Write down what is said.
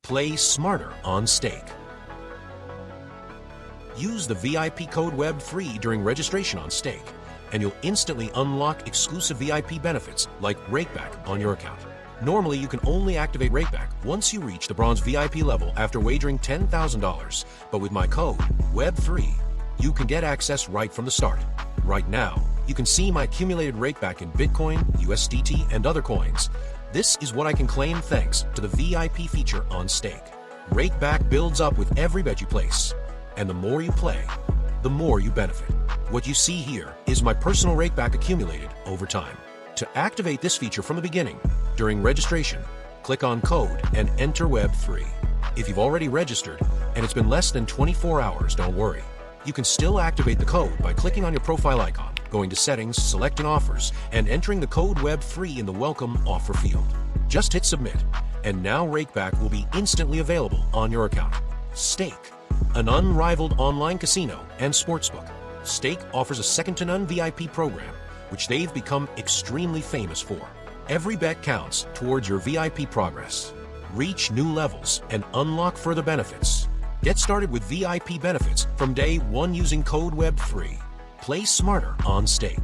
Play smarter on stake. Use the VIP code WEB3 during registration on stake, and you'll instantly unlock exclusive VIP benefits like rakeback on your account. Normally, you can only activate rakeback once you reach the bronze VIP level after wagering $10,000, but with my code WEB3, you can get access right from the start. Right now, you can see my accumulated rakeback in Bitcoin, USDT, and other coins. This is what I can claim thanks to the VIP feature on stake. Rakeback builds up with every bet you place, and the more you play, the more you benefit. What you see here is my personal rakeback accumulated over time. To activate this feature from the beginning, during registration, click on Code and enter WEB3. If you've already registered and it's been less than 24 hours, don't worry. You can still activate the code by clicking on your profile icon, going to Settings, selecting Offers, and entering the code WEB3 in the Welcome Offer field. Just hit Submit, and now rakeback will be instantly available on your account. Stake, an unrivaled online casino and sportsbook. Stake offers a second-to-none VIP program, which they've become extremely famous for. Every bet counts towards your VIP progress. Reach new levels and unlock further benefits. Get started with VIP benefits from day one using code WEB3. Play smarter on stake.